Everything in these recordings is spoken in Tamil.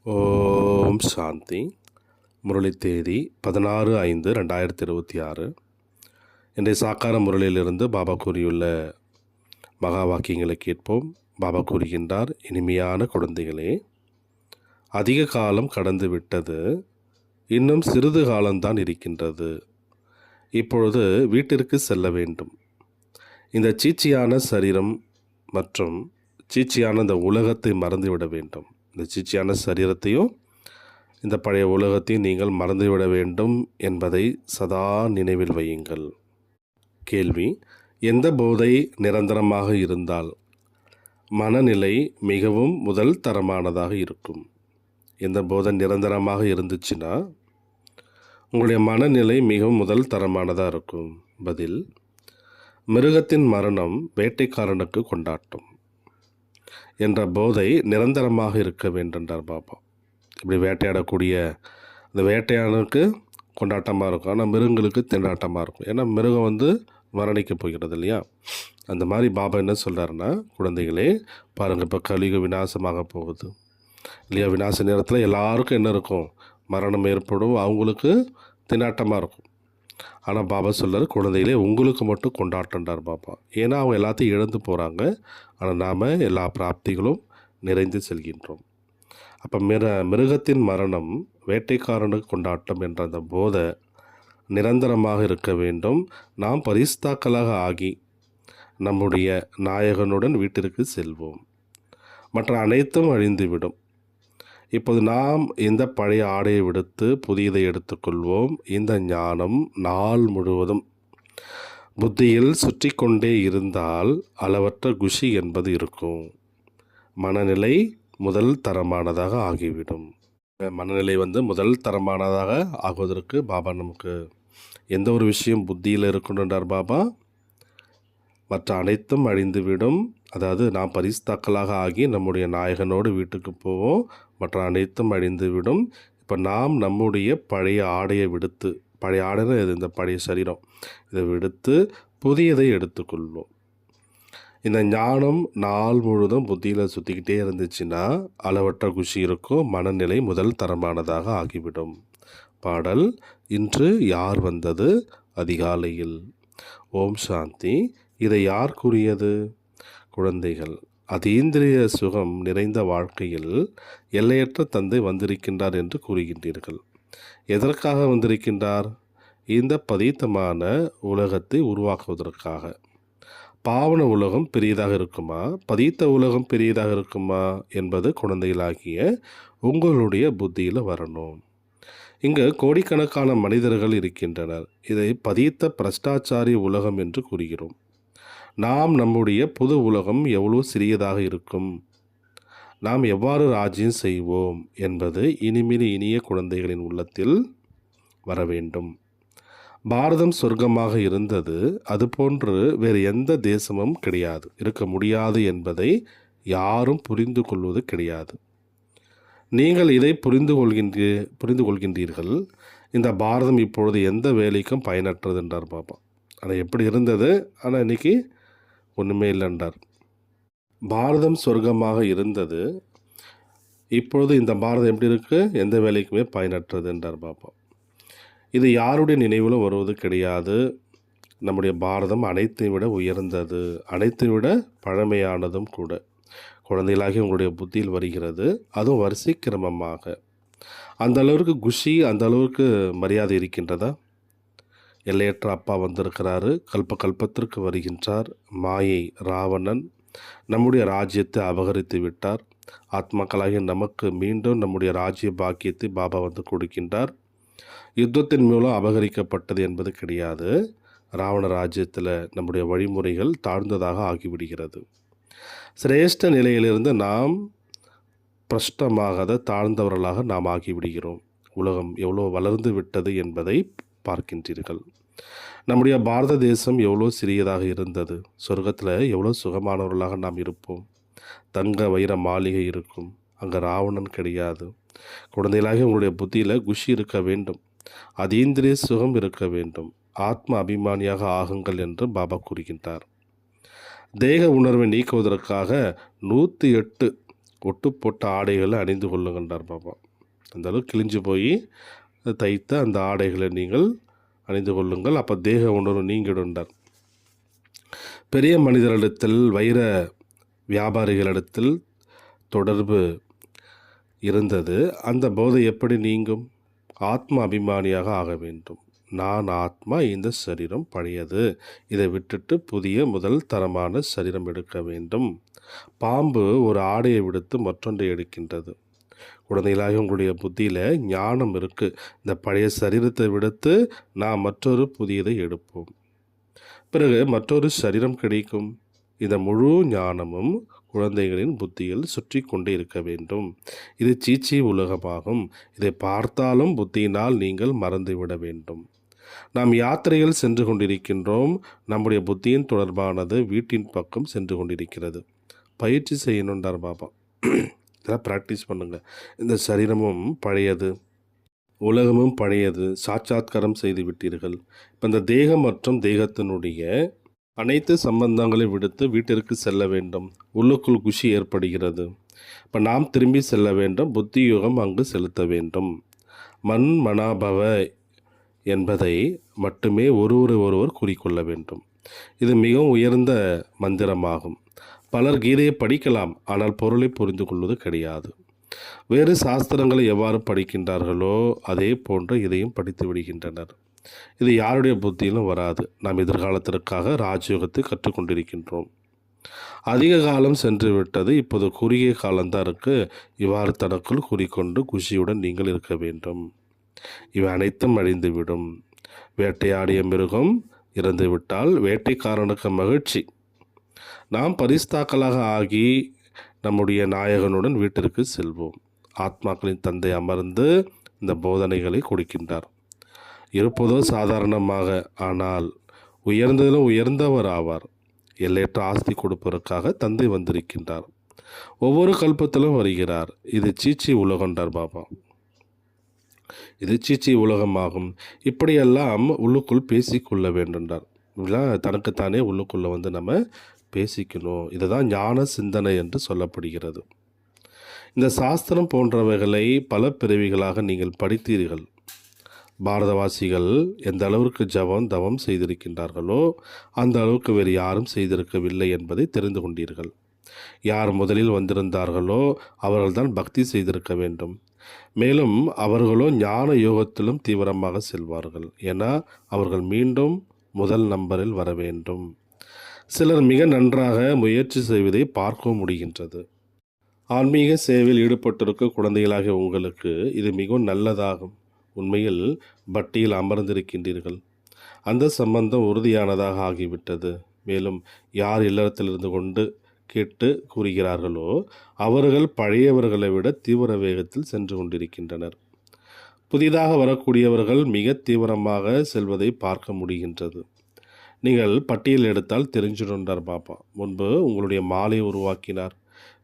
ஓம் சாந்தி. முரளி தேதி 16/5/2026. இன்றைய சாக்கார முரளியிலிருந்து பாபா கூறியுள்ள மகா வாக்கியங்களை கேட்போம். பாபா கூறுகின்றார், இனிமையான குழந்தைகளே, அதிக காலம் கடந்து விட்டது, இன்னும் சிறிது காலம்தான் இருக்கின்றது. இப்பொழுது வீட்டிற்கு செல்ல வேண்டும். இந்த சீச்சியான சரீரம் மற்றும் சீச்சியான இந்த உலகத்தை மறந்துவிட வேண்டும். இந்த சீச்சியான சரீரத்தையும் இந்த பழைய உலகத்தையும் நீங்கள் மறந்துவிட வேண்டும் என்பதை சதா நினைவில் வையுங்கள். கேள்வி: எந்த போதை நிரந்தரமாக இருந்தால் மனநிலை மிகவும் முதல் தரமானதாக இருக்கும்? எந்த போதை நிரந்தரமாக இருந்துச்சுன்னா உங்களுடைய மனநிலை மிகவும் முதல் தரமானதாக இருக்கும். பதில்: மிருகத்தின் மரணம் வேட்டைக்காரனுக்கு கொண்டாட்டம் என்ற போதை நிரந்தரமாக இருக்க வேண்டுன்றார் பாபா. இப்படி வேட்டையாடக்கூடிய அந்த வேட்டையானுக்கு கொண்டாட்டமாக இருக்கும், ஆனால் மிருகங்களுக்கு திண்டாட்டமாக இருக்கும். ஏன்னா மிருகம் மரணிக்க போகிறது இல்லையா? அந்த மாதிரி பாபா என்ன சொல்கிறாருன்னா, குழந்தைகளே பாருங்கள், இப்போ கலியுக விநாசமாக போகுது இல்லையா? விநாச நேரத்தில் எல்லாருக்கும் என்ன இருக்கும்? மரணம் ஏற்படும், அவங்களுக்கு திண்டாட்டமாக இருக்கும். ஆனால் பாபா சொல்கிறார், குழந்தைகளே உங்களுக்கு மட்டும் கொண்டாட்டன்றார் பாபா. ஏன்னா அவங்க எல்லாத்தையும் இழந்து போகிறாங்க, ஆனால் நாம் எல்லா பிராப்திகளும் நிறைந்து செல்கின்றோம். அப்போ மிருகத்தின் மரணம் வேட்டைக்காரனுக்கு கொண்டாட்டம் என்ற அந்த போதை நிரந்தரமாக இருக்க வேண்டும். நாம் பரிஸ்தாக்களாக ஆகி நம்முடைய நாயகனுடன் வீட்டிற்கு செல்வோம். மற்ற அனைத்தும் அழிந்துவிடும். இப்போது நாம் இந்த பழைய ஆடையை விடுத்து புதியதை எடுத்துக்கொள்வோம். இந்த ஞானம் நாள் முழுவதும் புத்தியில் சுற்றி கொண்டே இருந்தால் அளவற்ற குஷி என்பது இருக்கும். மனநிலை முதல் தரமானதாக ஆகிவிடும். மனநிலை முதல் தரமானதாக ஆகுவதற்கு பாபா நமக்கு எந்த ஒரு விஷயம் புத்தியில் இருக்கணுன்றார் பாபா? மற்ற அனைத்தும் அழிந்துவிடும். அதாவது நாம் பரிஸ்தாக்களாக ஆகி நம்முடைய நாயகனோடு வீட்டுக்கு போவோம். மற்ற அனைத்தும் அழிந்துவிடும். இப்போ நாம் நம்முடைய பழைய ஆடையை விடுத்து, பழைய ஆடைன்னு இந்த பழைய சரீரம் இதை விடுத்து புதியதை எடுத்துக்கொள்வோம். இந்த ஞானம் நாள் முழுதும் புத்தியில் சுற்றிக்கிட்டே இருந்துச்சுன்னா அளவற்ற குஷி இருக்கும். மனநிலை முதல் தரமானதாக ஆகிவிடும். பாடல்: இன்று யார் வந்தது அதிகாலையில். ஓம் சாந்தி. இதை யார் கூறியது? குழந்தைகள். அதீந்திரிய சுகம் நிறைந்த வாழ்க்கையில் எல்லையற்ற தந்தை வந்திருக்கின்றார் என்று கூறுகின்றீர்கள். எதற்காக வந்திருக்கின்றார்? இந்த பதீத்தமான உலகத்தை உருவாக்குவதற்காக. பாவன உலகம் பெரியதாக இருக்குமா, பதீத்த உலகம் பெரியதாக இருக்குமா என்பது குழந்தைகளாகிய உங்களுடைய புத்தியில் வரணும். இங்கு கோடிக்கணக்கான மனிதர்கள் இருக்கின்றனர். இதை பதீத்த பிரஷ்டாச்சாரி உலகம் என்று கூறுகிறோம். நாம் நம்முடைய புது உலகம் எவ்வளோ சிறியதாக இருக்கும், நாம் எவ்வாறு ராஜ்யம் செய்வோம் என்பது இனிமேல் இனிய குழந்தைகளின் உள்ளத்தில் வர வேண்டும். பாரதம் சொர்க்கமாக இருந்தது, அதுபோன்று வேறு எந்த தேசமும் கிடையாது, இருக்க முடியாது என்பதை யாரும் புரிந்து கொள்வது கிடையாது. நீங்கள் இதை புரிந்து கொள்கின்றீர்கள். இந்த பாரதம் இப்பொழுது எந்த வேலைக்கும் பயனற்றது என்றார் பாபா. ஆனால் எப்படி இருந்தது, ஆனால் இன்றைக்கி ஒன்றுமே இல்லைன்றார். பாரதம் சொர்க்கமாக இருந்தது, இப்பொழுது இந்த பாரதம் எப்படி இருக்குது? எந்த வேலைக்குமே பயனற்றது என்றார் பாபா. இது யாருடைய நினைவிலும் வருவது கிடையாது. நம்முடைய பாரதம் அனைத்தை விட உயர்ந்தது, அனைத்தை விட பழமையானதும் கூட. குழந்தைகளாகி உங்களுடைய புத்தியில் வருகிறது, அதுவும் வரிசை கிரமமாக. அந்த அளவுக்கு குஷி, அந்த அளவுக்கு மரியாதை இருக்கின்றதா? எல்லையற்ற அப்பா வந்திருக்கிறாரு, கல்பத்திற்கு வருகின்றார். மாயை ராவணன் நம்முடைய ராஜ்யத்தை அபகரித்து விட்டார். ஆத்மாக்களாகிய நமக்கு மீண்டும் நம்முடைய ராஜ்ய பாக்கியத்தை பாபா கொடுக்கின்றார். யுத்தத்தின் மூலம் அபகரிக்கப்பட்டது என்பது கிடையாது. ராவண ராஜ்யத்தில் நம்முடைய வழிமுறைகள் தாழ்ந்ததாக ஆகிவிடுகிறது. சிரேஷ்ட நிலையிலிருந்து நாம் பிரஷ்டமாக தாழ்ந்தவர்களாக நாம் ஆகிவிடுகிறோம். உலகம் எவ்வளோ வளர்ந்து விட்டது என்பதை பார்க்கின்றீர்கள். நம்முடைய பாரத தேசம் எவ்வளோ சிறியதாக இருந்தது. சொர்க்கத்தில் எவ்வளோ சுகமானவர்களாக நாம் இருப்போம். தங்க வைர மாளிகை இருக்கும், அங்கே ராவணன் கிடையாது. குழந்தைகளாக உங்களுடைய புத்தியில் குஷி இருக்க வேண்டும், அதீந்திரிய சுகம் இருக்க வேண்டும். ஆத்ம அபிமானியாக ஆகுங்கள் என்று பாபா கூறுகின்றார். தேக உணர்வை நீக்குவதற்காக 108 ஒட்டு போட்ட ஆடைகளை அணிந்து கொள்ளுங்கன்றார் பாபா. அந்த அளவுக்கு கிழிஞ்சு போய் தைத்த அந்த ஆடைகளை நீங்கள் அணிந்து கொள்ளுங்கள், அப்போ தேக உணர்வு நீங்கிடுண்டார். பெரிய மனிதர்களிடத்தில், வைர வியாபாரிகளிடத்தில் தொடர்பு இருந்தது. அந்த போதை எப்படி நீங்கும்? ஆத்ம அபிமானியாக ஆக வேண்டும். நான் ஆத்மா, இந்த சரீரம் பழையது, இதை விட்டுட்டு புதிய முதல் தரமான சரீரம் எடுக்க வேண்டும். பாம்பு ஒரு ஆடையை விடுத்து மற்றொன்றை எடுக்கின்றது. குழந்தைகளாக உங்களுடைய புத்தியில் ஞானம் இருக்குது. இந்த பழைய சரீரத்தை விடுத்து நாம் மற்றொரு புதியதை எடுப்போம். பிறகு மற்றொரு சரீரம் கிடைக்கும். இந்த முழு ஞானமும் குழந்தைகளின் புத்தியில் சுற்றி கொண்டே இருக்க வேண்டும். இது சீச்சி உலகமாகும். இதை பார்த்தாலும் புத்தியினால் நீங்கள் மறந்துவிட வேண்டும். நாம் யாத்திரையில் சென்று கொண்டிருக்கின்றோம். நம்முடைய புத்தியின் தொடர்பானது வீட்டின் பக்கம் சென்று கொண்டிருக்கிறது. பயிற்சி செய்யணுன்றார் பாபா. இதெல்லாம் ப்ராக்டிஸ் பண்ணுங்கள். இந்த சரீரமும் பழையது, உலகமும் பழையது, சாட்சாத்காரம் செய்து விட்டீர்கள். இப்போ இந்த தேகம் மற்றும் தேகத்தினுடைய அனைத்து சம்பந்தங்களை விடுத்து வீட்டிற்கு செல்ல வேண்டும். உள்ளுக்குள் குஷி ஏற்படுகிறது. இப்போ நாம் திரும்பி செல்ல வேண்டும். புத்தி யோகம் அங்கு செலுத்த வேண்டும். மண் மனாபவ என்பதை மட்டுமே ஒருவர் கூறிக்கொள்ள வேண்டும். இது மிகவும் உயர்ந்த மந்திரமாகும். பலர் கீதையை படிக்கலாம், ஆனால் பொருளை புரிந்து கொள்வது கிடையாது. வேறு சாஸ்திரங்களை எவ்வாறு படிக்கின்றார்களோ அதே போன்று இதையும் படித்து விடுகின்றனர். இது யாருடைய புத்தியிலும் வராது. நாம் எதிர்காலத்திற்காக ராஜயோகத்தை கற்றுக்கொண்டிருக்கின்றோம். அதிக காலம் சென்று விட்டது, இப்போது குறுகிய காலம்தான் இருக்குது. இவ்வாறு தனக்குள் கூறிக்கொண்டு குஷியுடன் நீங்கள் இருக்க வேண்டும். இவை அனைத்தும் அழிந்துவிடும். வேட்டையாடிய மிருகம் இறந்துவிட்டால் வேட்டைக்காரனுக்கு மகிழ்ச்சி. நாம் பரிஸ்தாக்களாக ஆகி நம்முடைய நாயகனுடன் வீட்டிற்கு செல்வோம். ஆத்மாக்களின் தந்தை அமர்ந்து இந்த போதனைகளை கொடுக்கின்றார். இருப்பதோ சாதாரணமாக, ஆனால் உயர்ந்ததிலும் உயர்ந்தவர் ஆவார். எல்லையற்ற ஆஸ்தி கொடுப்பதற்காக தந்தை வந்திருக்கின்றார். ஒவ்வொரு கல்பத்திலும் வருகிறார். இது சீச்சி உலகண்டார் பாபா. இது சீச்சி உலகமாகும். இப்படியெல்லாம் உள்ளுக்குள் பேசிக்கொள்ள வேண்டுன்றார். தனக்குத்தானே உள்ளுக்குள்ளே வந்து நம்ம பேசிக்கணும். இதுதான் ஞான சிந்தனை என்று சொல்லப்படுகிறது. இந்த சாஸ்திரம் போன்றவைகளை பல பிறவிகளாக நீங்கள் படித்தீர்கள். பாரதவாசிகள் எந்த அளவிற்கு ஜபம் தவம் செய்திருக்கின்றார்களோ அந்த அளவுக்கு வேறு யாரும் செய்திருக்கவில்லை என்பதை தெரிந்து கொண்டீர்கள். யார் முதலில் வந்திருந்தார்களோ அவர்கள்தான் பக்தி செய்திருக்க வேண்டும். மேலும் அவர்களோ ஞான யோகத்திலும் தீவிரமாக செல்வார்கள். ஏன்னா அவர்கள் மீண்டும் முதல் நம்பரில் வர வேண்டும். சிலர் மிக நன்றாக முயற்சி செய்வதை பார்க்க முடிகின்றது. ஆன்மீக சேவையில் ஈடுபட்டிருக்க குழந்தைகளாக உங்களுக்கு இது மிகவும் நல்லதாகும். உண்மையில் பட்டியில் அமர்ந்திருக்கின்றீர்கள். அந்த சம்பந்தம் உறுதியானதாக ஆகிவிட்டது. மேலும் யார் இல்லறத்தில் இருந்து கொண்டு கேட்டு கூறுகிறார்களோ அவர்கள் பழையவர்களை விட தீவிர வேகத்தில் சென்று கொண்டிருக்கின்றனர். புதிதாக வரக்கூடியவர்கள் மிக தீவிரமாக செல்வதை பார்க்க முடிகின்றது. நீங்கள் பட்டியல் எடுத்தால் தெரிஞ்சிடுன்றார் பாப்பா. முன்பு உங்களுடைய மாலை உருவாக்கினார்.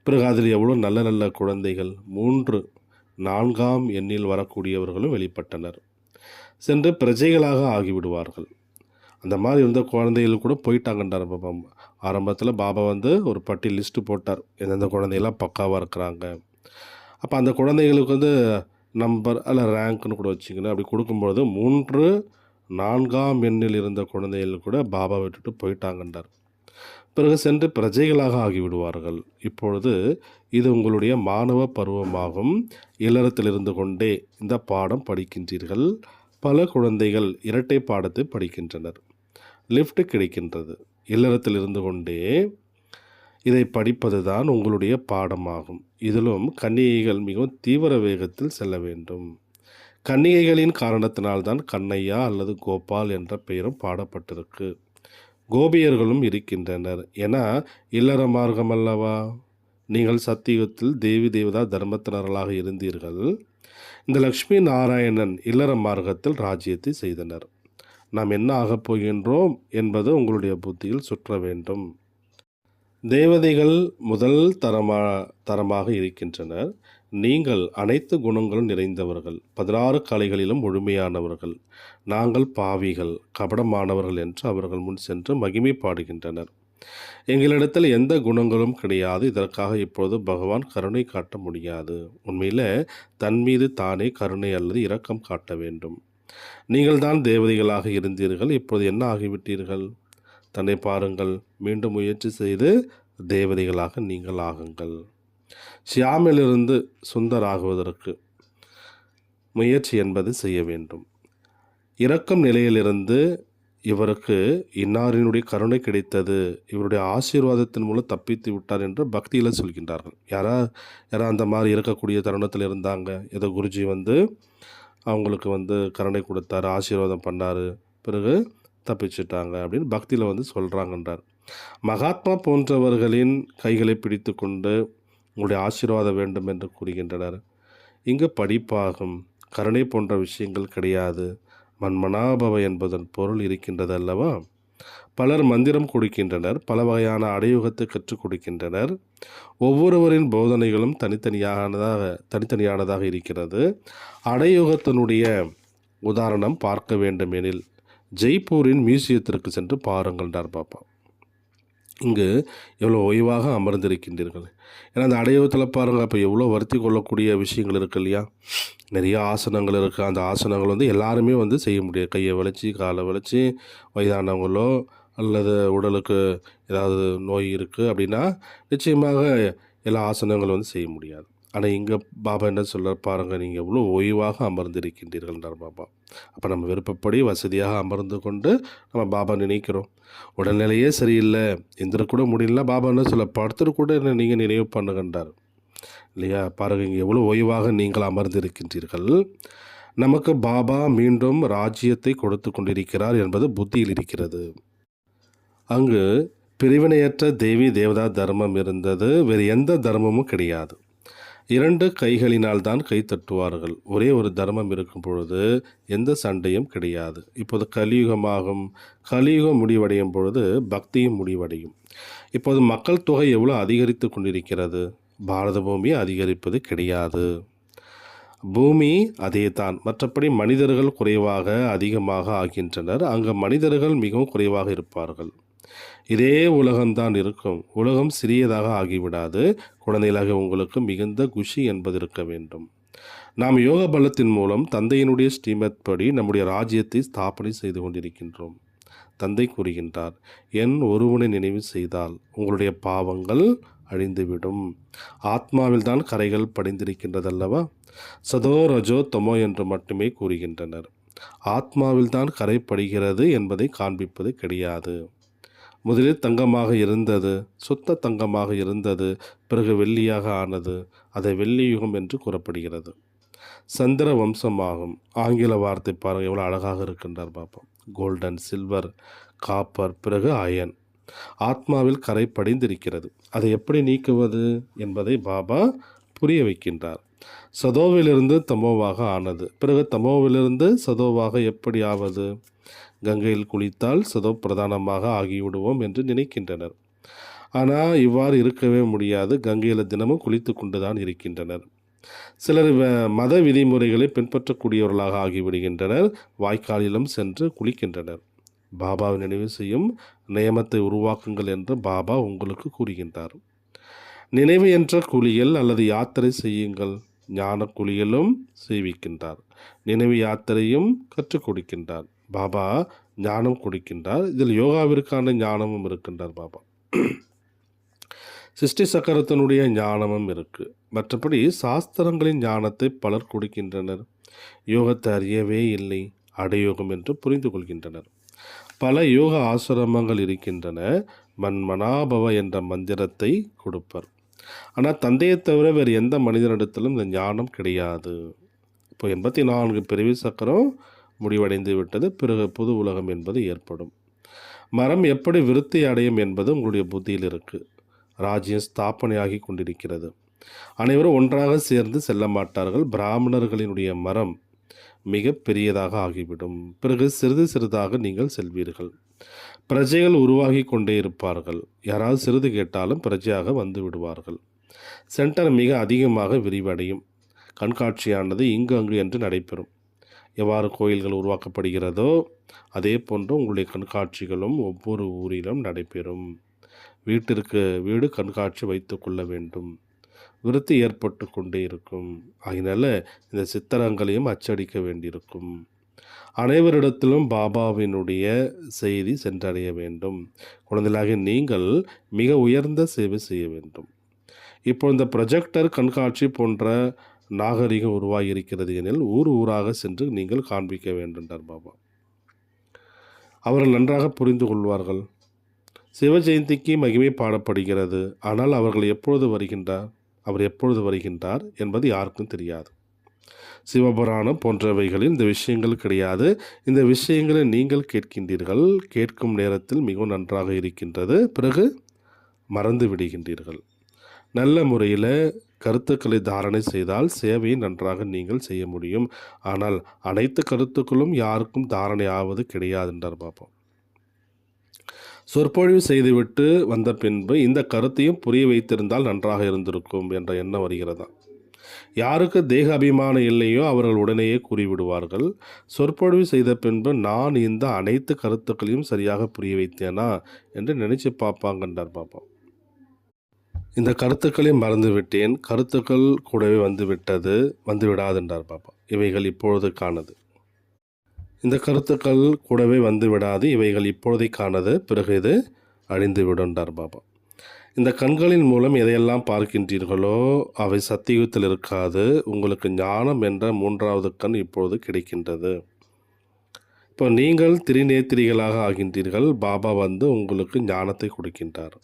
பிறகு அதில் எவ்வளோ நல்ல நல்ல குழந்தைகள் 3, 4ஆம் எண்ணில் வரக்கூடியவர்களும் வெளிப்பட்டனர். சென்று பிரஜைகளாக ஆகிவிடுவார்கள். அந்த மாதிரி இருந்த குழந்தைகள் கூட போயிட்டாங்கன்றார் பாபா. ஆரம்பத்தில் பாபா வந்து ஒரு பட்டியல் லிஸ்ட்டு போட்டார், எந்தெந்த குழந்தைகள்லாம் பக்காவாக இருக்கிறாங்க. அப்போ அந்த குழந்தைகளுக்கு வந்து நம்பர் அல்ல ரேங்க்னு கூட வச்சுக்கணும். அப்படி கொடுக்கும்பொழுது 3, 4ஆம் எண்ணில் இருந்த குழந்தைகள் கூட பாபா விட்டுட்டு போயிட்டாங்கன்றார். பிறகு சென்று பிரஜைகளாக ஆகிவிடுவார்கள். இப்பொழுது இது உங்களுடைய மாணவ பருவமாகும். இல்லறத்தில் இருந்து கொண்டே இந்த பாடம் படிக்கின்றீர்கள். பல குழந்தைகள் இரட்டை பாடத்தை படிக்கின்றனர். லிஃப்ட் கிடைக்கின்றது. இல்லறத்தில் இருந்து கொண்டே இதை படிப்பது தான் உங்களுடைய பாடமாகும். இதிலும் கன்னிகைகள் மிகவும் தீவிர வேகத்தில் செல்ல வேண்டும். கன்னிகைகளின் காரணத்தினால்தான் கண்ணையா அல்லது கோபால் என்ற பெயரும் பாடப்பட்டிருக்கு. கோபியர்களும் இருக்கின்றனர். ஏன்னா இல்லற மார்க்கம் அல்லவா. நீங்கள் சத்தியுகத்தில் தேவி தேவதா தர்மத்தினர்களாக இருந்தீர்கள். இந்த லக்ஷ்மி நாராயணன் இல்லற மார்க்கத்தில் ராஜ்யத்தை செய்தனர். நாம் என்ன ஆகப் போகின்றோம் என்பது உங்களுடைய புத்தியில் சுற்ற வேண்டும். தேவதைகள் முதல் தரமாக இருக்கின்றனர். நீங்கள் அனைத்து குணங்களும் நிறைந்தவர்கள், 16 கலைகளிலும் முழுமையானவர்கள். நாங்கள் பாவிகள், கபடமானவர்கள் என்று அவர்கள் முன் சென்று மகிமை பாடுகின்றனர். எங்களிடத்தில் எந்த குணங்களும் கிடையாது. இதற்காக இப்பொழுது பகவான் கருணை காட்ட முடியாது. உண்மையில் தன் மீது தானே கருணை அல்லது இரக்கம் காட்ட வேண்டும். நீங்கள் தான் தேவதைகளாக இருந்தீர்கள், இப்பொழுது என்ன ஆகிவிட்டீர்கள்? தன்னை பாருங்கள், மீண்டும் முயற்சி செய்து தேவதைகளாக நீங்கள் ஆகுங்கள். ஷியாமிலிருந்து சுந்தர் ஆகுவதற்கு முயற்சி என்பது செய்ய வேண்டும். இரக்கம் நிலையிலிருந்து இவருக்கு இன்னாரினுடைய கருணை கிடைத்தது, இவருடைய ஆசீர்வாதத்தின் மூலம் தப்பித்து விட்டார் என்று பக்தியில் சொல்கின்றார்கள். யாரா அந்த மாதிரி இருக்கக்கூடிய தருணத்தில் இருந்தாங்க. ஏதோ குருஜி அவங்களுக்கு கருணை கொடுத்தாரு, ஆசீர்வாதம் பண்ணார், பிறகு தப்பிச்சிட்டாங்க அப்படின்னு பக்தியில் சொல்கிறாங்கன்றார். மகாத்மா போன்றவர்களின் கைகளை பிடித்து கொண்டு உங்களுடைய ஆசீர்வாதம் வேண்டும் என்று கூறுகின்றனர். இங்கு படிப்பாகும் கருணை போன்ற விஷயங்கள் கிடையாது. மன்மனாபவ என்பதன் பொருள் இருக்கின்றது அல்லவா? பலர் மந்திரம் கொடுக்கின்றனர், பல வகையான அடையுகத்தை கற்றுக் கொடுக்கின்றனர். ஒவ்வொருவரின் போதனைகளும் தனித்தனியானதாக இருக்கிறது. அடையுகத்தினுடைய உதாரணம் பார்க்க வேண்டுமெனில் ஜெய்ப்பூரின் மியூசியத்திற்கு சென்று பாருங்கள்ன்றார் பாப்பா. இங்கு எவ்வளோ ஓய்வாக அமர்ந்திருக்கின்றீர்கள். ஏன்னா அந்த அடையத்தில் பாருங்கள், அப்போ எவ்வளோ வருத்தி கொள்ளக்கூடிய விஷயங்கள் இருக்குது இல்லையா? நிறைய ஆசனங்கள் இருக்குது. அந்த ஆசனங்கள் எல்லாருமே செய்ய முடியாது. கையை வளைச்சி காலை வளைச்சி, வயதானவங்களோ அல்லது உடலுக்கு ஏதாவது நோய் இருக்குது அப்படின்னா நிச்சயமாக எல்லா ஆசனங்களும் செய்ய முடியாது. ஆனால் இங்கே பாபா என்ன சொல்கிறார் பாருங்கள், நீங்கள் எவ்வளோ ஓய்வாக அமர்ந்திருக்கின்றீர்கள்ன்றார் பாபா. அப்போ நம்ம விருப்பப்படி வசதியாக அமர்ந்து கொண்டு நம்ம பாபா நினைக்கிறோம். உடல்நிலையே சரியில்லை, எந்திரக்கூட முடியல, பாபா என்ன சொல்ல, படுத்துட்டு கூட நீங்கள் நினைவு பண்ணுகின்றார் இல்லையா? பாருங்கள், இங்கே எவ்வளோ ஓய்வாக நீங்கள் அமர்ந்திருக்கின்றீர்கள். நமக்கு பாபா மீண்டும் ராஜ்யத்தை கொடுத்து கொண்டிருக்கிறார் என்பது புத்தியில் இருக்கிறது. அங்கு பிரிவினையற்ற தேவி தேவதா தர்மம் இருந்தது, வேறு எந்த தர்மமும் கிடையாது. 2 கைகளினால் தான் கை தட்டுவார்கள். ஒரே ஒரு தர்மம் இருக்கும் பொழுது எந்த சண்டையும் கிடையாது. இப்போது கலியுகமாகும். கலியுகம் முடிவடையும் பொழுது பக்தியும் முடிவடையும். இப்போது மக்கள் தொகை எவ்வளோ அதிகரித்து கொண்டிருக்கிறது? பாரத பூமி அதிகரிப்பது கிடையாது. பூமி அதே தான். மற்றபடி மனிதர்கள் குறைவாக அதிகமாக ஆகின்றனர். அங்கு மனிதர்கள் மிகவும் குறைவாக இருப்பார்கள். இதே உலகம்தான் இருக்கும். உலகம் சிறியதாக ஆகிவிடாது. குழந்தைகளாக உங்களுக்கு மிகுந்த குஷி என்பது இருக்க வேண்டும். நாம் யோக பலத்தின் மூலம் தந்தையினுடைய ஸ்ரீமத் படி நம்முடைய ராஜ்யத்தை ஸ்தாபனை செய்து கொண்டிருக்கின்றோம். தந்தை கூறுகின்றார், என் ஒருவனை நினைவு செய்தால் உங்களுடைய பாவங்கள் அழிந்துவிடும். ஆத்மாவில் தான் கரைகள் படிந்திருக்கின்றதல்லவா? சதோ ரஜோ தமோ என்று மட்டுமே கூறுகின்றனர். ஆத்மாவில் தான் கரை படுகிறது என்பதை காண்பிப்பது கிடையாது. முதலில் தங்கமாக இருந்தது, சுத்த தங்கமாக இருந்தது, பிறகு வெள்ளியாக ஆனது. அதை வெள்ளி யுகம் என்று கூறப்படுகிறது. சந்திர வம்சமாகும். ஆங்கில வார்த்தை பாருங்கள், எவ்வளோ அழகாக இருக்கின்றார் பாப்பா. கோல்டன், சில்வர், காப்பர், பிறகு அயன். ஆத்மாவில் கரை படிந்திருக்கிறது. அதை எப்படி நீக்குவது என்பதை பாபா புரிய வைக்கின்றார். சதோவிலிருந்து தமோவாக ஆனது, பிறகு தமோவிலிருந்து சதோவாக எப்படி ஆவது? கங்கையில் குளித்தால் சதோ பிரதானமாக ஆகிவிடுவோம் என்று நினைக்கின்றனர். ஆனால் இவ்வாறு இருக்கவே முடியாது. கங்கையில் தினமும் குளித்து கொண்டு தான் இருக்கின்றனர். சிலர் மத விதிமுறைகளை பின்பற்றக்கூடியவர்களாக ஆகிவிடுகின்றனர். வாய்க்காலிலும் சென்று குளிக்கின்றனர். பாபாவை நினைவு செய்யும் நியமத்தை உருவாக்குங்கள் என்று பாபா உங்களுக்கு கூறுகின்றார். நினைவு என்ற குளியல் அல்லது யாத்திரை செய்யுங்கள். ஞான குளியலும் செய்விக்கின்றார். நினைவு யாத்திரையும் கற்றுக் கொடுக்கின்றார். பாபா ஞானம் கொடுக்கின்றார். இதில் யோகாவிற்கான ஞானமும் இருக்கின்றார் பாபா. சிருஷ்டி சக்கரத்தினுடைய ஞானமும் இருக்குது. மற்றபடி சாஸ்திரங்களின் ஞானத்தை பலர் கொடுக்கின்றனர். யோகத்தை அறியவே இல்லை, அடையோகம் என்று புரிந்து கொள்கின்றனர். பல யோக ஆசிரமங்கள் இருக்கின்றன. மன்மனாபவ என்ற மந்திரத்தை கொடுப்பர். ஆனால் தந்தையை தவிர வேறு எந்த மனிதனிடத்திலும் இந்த ஞானம் கிடையாது. இப்போ 84 பிறவி சக்கரம் முடிவடைந்து விட்டது. பிறகு புது உலகம் என்பது ஏற்படும். மரம் எப்படி விருத்தி அடையும் என்பது உங்களுடைய புத்தியில் இருக்குது. ராஜ்யம் ஸ்தாபனையாகி கொண்டிருக்கிறது. அனைவரும் ஒன்றாக சேர்ந்து செல்ல மாட்டார்கள். பிராமணர்களினுடைய மரம் மிக பெரியதாக ஆகிவிடும். பிறகு சிறிது சிறிதாக நீங்கள் செல்வீர்கள். பிரஜைகள் உருவாகி கொண்டே இருப்பார்கள். யாராவது சிறிது கேட்டாலும் பிரஜையாக வந்து விடுவார்கள். சென்டர் மிக அதிகமாக விரிவடையும். கண்காட்சியானது இங்கு அங்கு என்று நடைபெறும். எவ்வாறு கோயில்கள் உருவாக்கப்படுகிறதோ அதே போன்று உங்களுடைய கண்காட்சிகளும் ஒவ்வொரு ஊரிலும் நடைபெறும். வீட்டிற்கு வீடு கண்காட்சி வைத்து கொள்ள வேண்டும். விருத்தி ஏற்பட்டு கொண்டே இருக்கும். அதனால் இந்த சித்திரங்களையும் அச்சடிக்க வேண்டியிருக்கும். அனைவரிடத்திலும் பாபாவினுடைய செய்தி சென்றடைய வேண்டும். குழந்தைகளாகிய நீங்கள் மிக உயர்ந்த சேவை செய்ய வேண்டும். இப்போ இந்த ப்ரொஜெக்டர் கண்காட்சி போன்ற நாகரிகம் உருவாகி இருக்கிறது எனில் ஊர் ஊராக சென்று நீங்கள் காண்பிக்க வேண்டும்ன்றார் பாபா. அவர்கள் நன்றாக புரிந்து கொள்வார்கள். சிவ ஜெயந்திக்கு மகிமை பாடப்படுகிறது. ஆனால் அவர் எப்பொழுது வருகின்றார் என்பது யாருக்கும் தெரியாது. சிவபுராணம் போன்றவைகளில் இந்த விஷயங்கள் கிடையாது. இந்த விஷயங்களை நீங்கள் கேட்கின்றீர்கள். கேட்கும் நேரத்தில் மிகவும் நன்றாக இருக்கின்றது. பிறகு மறந்து விடுகின்றீர்கள். நல்ல முறையில் கருத்துக்களை தாரணை செய்தால் சேவையை நன்றாக நீங்கள் செய்ய முடியும். ஆனால் அனைத்து கருத்துக்களும் யாருக்கும் தாரணை ஆவது கிடையாது என்றார் பாபா. சொற்பொழிவு செய்துவிட்டு வந்த பின்பு இந்த கருத்தையும் புரிய வைத்திருந்தால் நன்றாக இருந்திருக்கும் என்ற எண்ணம் வருகிறதா. யாருக்கு தேக அபிமானம் இல்லையோ அவர்கள் உடனேயே கூறிவிடுவார்கள். சொற்பொழிவு செய்த பின்பு நான் இந்த அனைத்து கருத்துக்களையும் சரியாக புரிய வைத்தேனா என்று நினைச்சு பார்ப்பாங்கன்றார் பாப்பா. இந்த கருத்துக்களை மறந்து விட்டேன், கருத்துக்கள் கூடவே வந்து விடாதுன்றார் பாப்பா. இவைகள் இப்பொழுதுக்கானது. இந்த கருத்துக்கள் கூடவே வந்து விடாது, இவைகள் இப்பொழுதைக்கானது, பிறகு இது அழிந்து விடுன்றார் பாபா. இந்த கண்களின் மூலம் எதையெல்லாம் பார்க்கின்றீர்களோ அவை சத்தியுகத்தில் இருக்காது. உங்களுக்கு ஞானம் என்ற மூன்றாவது கண் இப்பொழுது கிடைக்கின்றது. இப்போ நீங்கள் திரிநேத்திரிகளாக ஆகின்றீர்கள். பாபா வந்து உங்களுக்கு ஞானத்தை கொடுக்கின்றார்.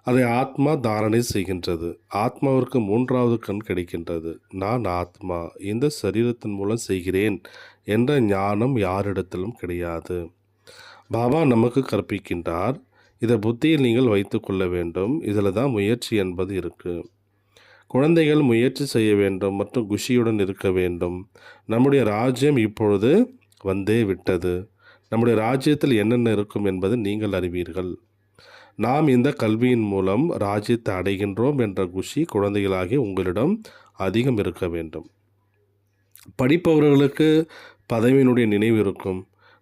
அதை ஆத்மா தாரணை செய்கின்றது. ஆத்மாவிற்கு மூன்றாவது கண் கிடைக்கின்றது. நான் ஆத்மா இந்த சரீரத்தின் மூலம் செய்கிறேன் என்ற ஞானம் யாரிடத்திலும் கிடையாது. பாபா நமக்கு கற்பிக்கின்றார். இதை புத்தியில் நீங்கள் வைத்து கொள்ள வேண்டும். இதில் தான் முயற்சி என்பது இருக்குது. குழந்தைகள் முயற்சி செய்ய வேண்டும் மற்றும் குஷியுடன் இருக்க வேண்டும். நம்முடைய ராஜ்யம் இப்பொழுது வந்தே விட்டது. நம்முடைய ராஜ்யத்தில் என்னென்ன இருக்கும் என்பது நீங்கள் அறிவீர்கள். நாம் இந்த கல்வியின் மூலம் ராஜ்யத்தை அடைகின்றோம் என்ற குஷி குழந்தைகளாகி உங்களிடம் அதிகம் இருக்க வேண்டும். படிப்பவர்களுக்கு பதவியினுடைய நினைவு இருக்கும்.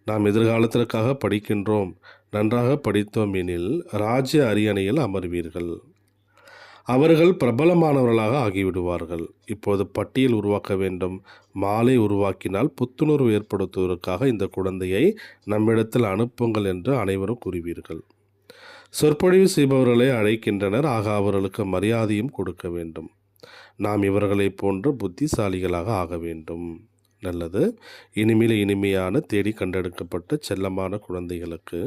நாம் எதிர்காலத்திற்காக படிக்கின்றோம். நன்றாக படித்தோம் எனில் ராஜ்ய அரியணையில் அமர்வீர்கள். அவர்கள் பிரபலமானவர்களாக ஆகிவிடுவார்கள். இப்போது பட்டியல் உருவாக்க வேண்டும். மாலை உருவாக்கினால் புத்துணர்வு ஏற்படுத்துவதற்காக இந்த குழந்தையை நம்மிடத்தில் அனுப்புங்கள் என்று அனைவரும் கூறுவீர்கள். சொற்பொழிவு செய்பவர்களை அழைக்கின்றனர். ஆக அவர்களுக்கு மரியாதையும் கொடுக்க வேண்டும். நாம் இவர்களை போன்று புத்திசாலிகளாக ஆக வேண்டும். நல்லது. இனிமையான தேடி கண்டெடுக்கப்பட்ட செல்லமான குழந்தைகளுக்கு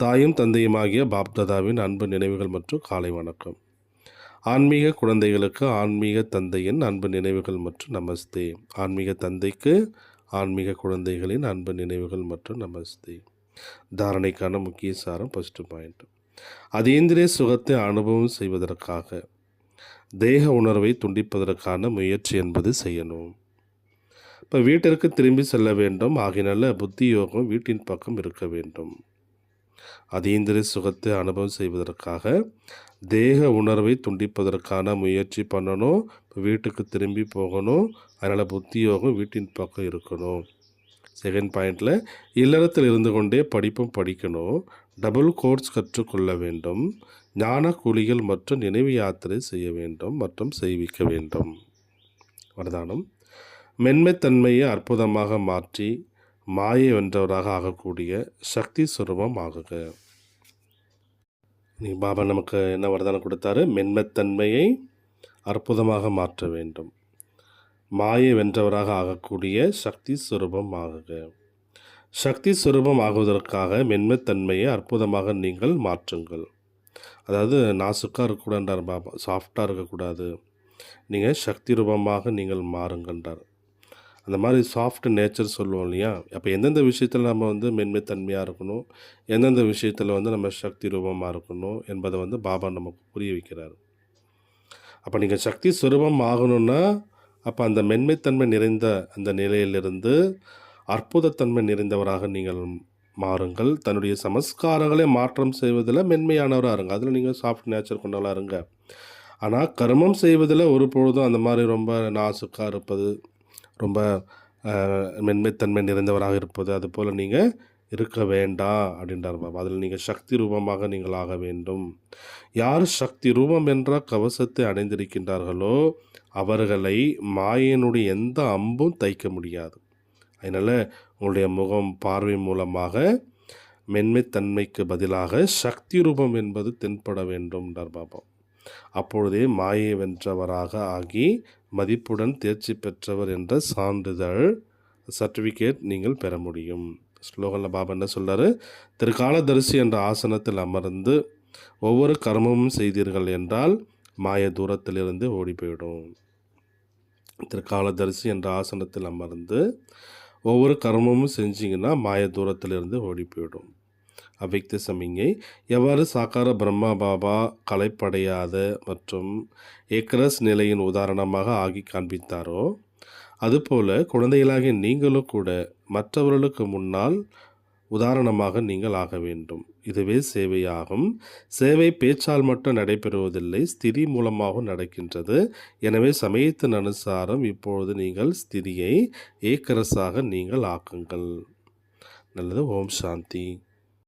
தாயும் தந்தையுமாகிய பாப்தாதாவின் அன்பு நினைவுகள் மற்றும் காலை வணக்கம். ஆன்மீக குழந்தைகளுக்கு ஆன்மீக தந்தையின் அன்பு நினைவுகள் மற்றும் நமஸ்தே. ஆன்மீக தந்தைக்கு ஆன்மீக குழந்தைகளின் அன்பு நினைவுகள் மற்றும் நமஸ்தே. தாரணைக்கான முக்கிய சாரம் ஃபர்ஸ்ட் பாயிண்ட். அதீந்திரிய சுகத்தை அனுபவம் செய்வதற்காக தேக உணர்வை துண்டிப்பதற்கான முயற்சி என்பது செய்யணும். இப்போ வீட்டிற்கு திரும்பி செல்ல வேண்டும். ஆகினால புத்தி யோகம் வீட்டின் பக்கம் இருக்க வேண்டும். அதீந்திரிய சுகத்தை அனுபவம் செய்வதற்காக தேக உணர்வை துண்டிப்பதற்கான முயற்சி பண்ணணும். இப்போ வீட்டுக்கு திரும்பி போகணும். அதனால் புத்தி யோகம் வீட்டின் பக்கம் இருக்கணும். செகண்ட் பாயிண்டில் இல்லறத்தில் இருந்து கொண்டே படிக்கணும். டபுள் கோர்ஸ் கற்றுக்கொள்ள வேண்டும். ஞான கூலிகள் மற்றும் நினைவு யாத்திரை செய்ய வேண்டும் மற்றும் செய்விக்க வேண்டும். வரதானம். மென்மைத்தன்மையை அற்புதமாக மாற்றி மாயை வென்றவராக ஆகக்கூடிய சக்தி சுரூபம் ஆகுக. பாபா நமக்கு என்ன வரதானம் கொடுத்தாரு? மென்மைத்தன்மையை அற்புதமாக மாற்ற வேண்டும். மாயை வென்றவராக ஆகக்கூடிய சக்தி சுரூபம் ஆகுக. சக்தி சுரூபம் ஆகுவதற்காக மென்மைத்தன்மையை அற்புதமாக நீங்கள் மாற்றுங்கள். அதாவது நாசுக்காக இருக்கக்கூடாதுன்றார் பாபா. சாஃப்டாக இருக்கக்கூடாது. நீங்கள் சக்தி ரூபமாக நீங்கள் மாறுங்கன்றார். அந்த மாதிரி சாஃப்ட் நேச்சர் சொல்லுவோம் இல்லையா. அப்போ எந்தெந்த விஷயத்தில் நம்ம வந்து மென்மைத்தன்மையாக இருக்கணும், எந்தெந்த விஷயத்தில் வந்து நம்ம சக்தி ரூபமாக இருக்கணும் என்பதை வந்து பாபா நமக்கு புரிய வைக்கிறார். அப்போ நீங்கள் சக்தி சுரூபம் ஆகணும்னா அப்போ அந்த மென்மைத்தன்மை நிறைந்த அந்த நிலையிலிருந்து அற்புதத்தன்மை நிறைந்தவராக நீங்கள் மாறுங்கள். தன்னுடைய சமஸ்காரங்களை மாற்றம் செய்வதில் மென்மையானவராக இருங்க. அதில் நீங்கள் சாஃப்ட் நேச்சர் கொண்டவராக இருங்க. ஆனால் கர்மம் செய்வதில் ஒரு பொழுதும் அந்த மாதிரி ரொம்ப நாசுக்காக இருப்பது, ரொம்ப மென்மைத்தன்மை நிறைந்தவராக இருப்பது, அதுபோல் நீங்கள் இருக்க வேண்டாம் அப்படின்றார் பாபா. அதில் நீங்கள் சக்தி ரூபமாக நீங்கள் ஆக வேண்டும். யார் சக்தி ரூபம் என்ற கவசத்தை அடைந்திருக்கின்றார்களோ அவர்களை மாயனுடைய எந்த அம்பும் தைக்க முடியாது. அதனால் உங்களுடைய முகம் பார்வை மூலமாக மென்மைத்தன்மைக்கு பதிலாக சக்தி ரூபம் என்பது தென்பட வேண்டும் என்றார் பாபா. அப்பொழுதே மாயை வென்றவராக ஆகி மதிப்புடன் தேர்ச்சி பெற்றவர் என்ற சான்றிதழ் சர்டிஃபிகேட் நீங்கள் பெற முடியும். ஸ்லோகனில் பாபா என்ன சொல்கிறாரு? திருக்காலதரிசி என்ற ஆசனத்தில் அமர்ந்து ஒவ்வொரு கர்மமும் செய்தீர்கள் என்றால் மாய தூரத்திலிருந்து ஓடி போயிடும். திருக்காலதரிசி என்ற ஆசனத்தில் அமர்ந்து ஒவ்வொரு கர்மமும் செஞ்சிங்கன்னா மாய தூரத்திலிருந்து ஓடி போயிடும். அவ்வியக்த சமிங்கை எவ்வாறு சாக்கார பிரம்மா பாபா கலைப்படையாத மற்றும் ஏக்கரஸ் நிலையின் உதாரணமாக ஆகி காண்பித்தாரோ அதுபோல குழந்தைகளாகிய நீங்களும் கூட மற்றவர்களுக்கு முன்னால் உதாரணமாக நீங்கள் ஆக வேண்டும். இதுவே சேவையாகும். சேவை பேச்சால் மட்டும் நடைபெறுவதில்லை, ஸ்திதி மூலமாகவும் நடக்கின்றது. எனவே சமயத்தின் அனுசாரம் இப்பொழுது நீங்கள் ஸ்திதியை ஏக்கரசாக நீங்கள் ஆக்குங்கள். நல்லது. ஓம் சாந்தி.